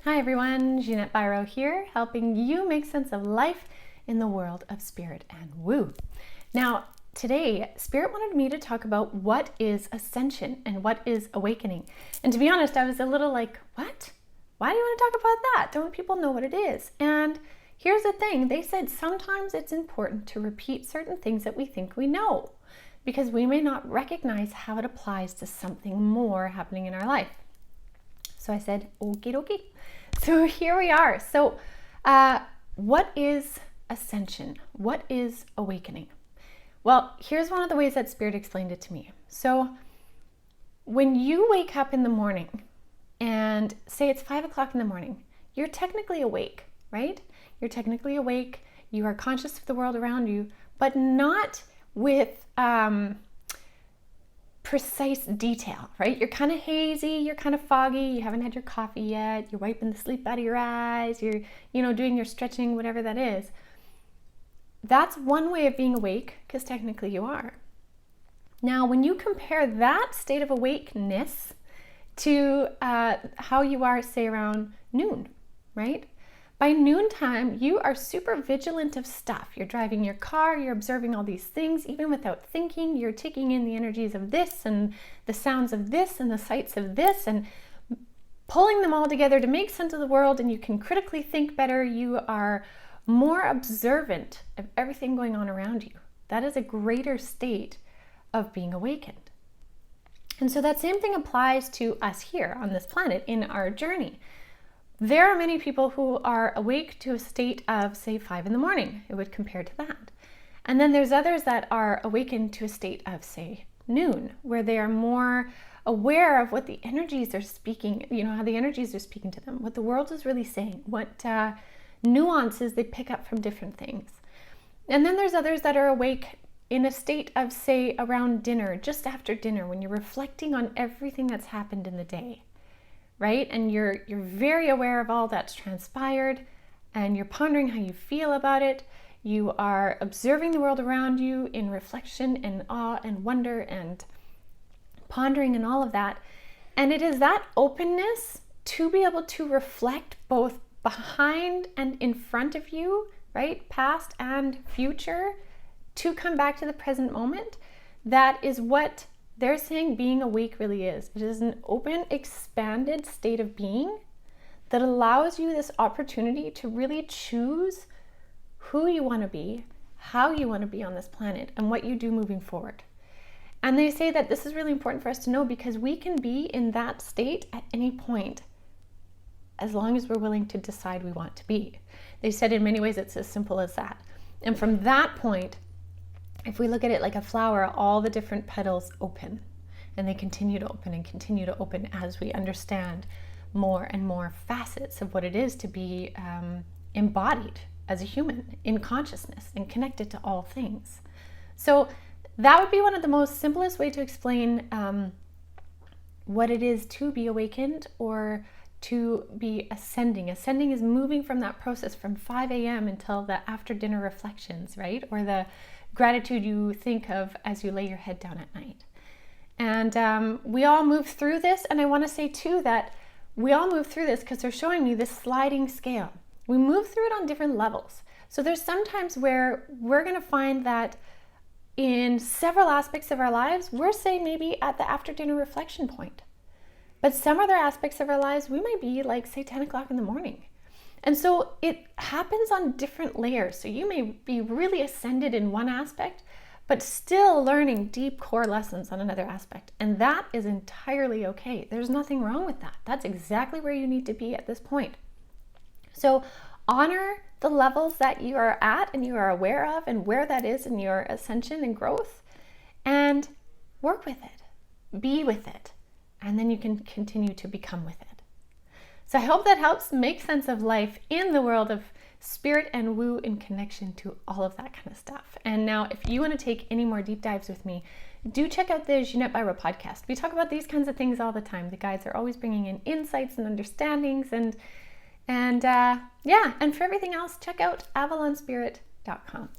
Hi everyone, Ginette Biro here, helping you make sense of life in the world of spirit and woo. Now, today, Spirit wanted me to talk about what is ascension and what is awakening. And to be honest, I was a little like, what? Why do you want to talk about that? Don't people know what it is? And here's the thing, they said sometimes it's important to repeat certain things that we think we know, because we may not recognize how it applies to something more happening in our life. So I said, okie dokie. So here we are. So what is ascension? What is awakening? Well, here's one of the ways that Spirit explained it to me. So when you wake up in the morning and say it's 5 o'clock in the morning, you're technically awake, right? You're technically awake. You are conscious of the world around you, but not with precise detail, right? You're kind of hazy, you're kind of foggy, you haven't had your coffee yet, you're wiping the sleep out of your eyes, you're, doing your stretching, whatever that is. That's one way of being awake, because technically you are. Now, when you compare that state of awakeness to how you are, say, around noon, right? By noontime, you are super vigilant of stuff. You're driving your car, you're observing all these things, even without thinking. You're taking in the energies of this and the sounds of this and the sights of this and pulling them all together to make sense of the world, and you can critically think better. You are more observant of everything going on around you. That is a greater state of being awakened. And so that same thing applies to us here on this planet in our journey. There are many people who are awake to a state of, say, 5 in the morning. It would compare to that. And then there's others that are awakened to a state of, say, noon, where they are more aware of what the energies are speaking, how the energies are speaking to them, what the world is really saying, what nuances they pick up from different things. And then there's others that are awake in a state of, say, around dinner, just after dinner, when you're reflecting on everything that's happened in the day. Right? And you're very aware of all that's transpired, and you're pondering how you feel about it. You are observing the world around you in reflection and awe and wonder and pondering and all of that. And it is that openness to be able to reflect both behind and in front of you, right? Past and future, to come back to the present moment. That is what they're saying being awake really is. It is an open, expanded state of being that allows you this opportunity to really choose who you want to be, how you want to be on this planet, and what you do moving forward. And they say that this is really important for us to know, because we can be in that state at any point as long as we're willing to decide we want to be. They said in many ways it's as simple as that. And from that point, if we look at it like a flower, all the different petals open, and they continue to open and continue to open as we understand more and more facets of what it is to be embodied as a human in consciousness and connected to all things. So that would be one of the most simplest way to explain what it is to be awakened or to be ascending. Ascending is moving from that process from 5 a.m. until the after dinner reflections, right? Or the gratitude you think of as you lay your head down at night. And we all move through this. And I want to say too that we all move through this because they're showing me this sliding scale. We move through it on different levels. So there's some times where we're going to find that in several aspects of our lives, we're say maybe at the after dinner reflection point. But some other aspects of our lives, we might be like, say, 10 o'clock in the morning. And so it happens on different layers. So you may be really ascended in one aspect, but still learning deep core lessons on another aspect. And that is entirely okay. There's nothing wrong with that. That's exactly where you need to be at this point. So honor the levels that you are at and you are aware of and where that is in your ascension and growth, and work with it, be with it, and then you can continue to become with it. So I hope that helps make sense of life in the world of spirit and woo in connection to all of that kind of stuff. And now, if you want to take any more deep dives with me, do check out the Ginette Biro podcast. We talk about these kinds of things all the time. The guys are always bringing in insights and understandings, and for everything else, check out avalonspirit.com.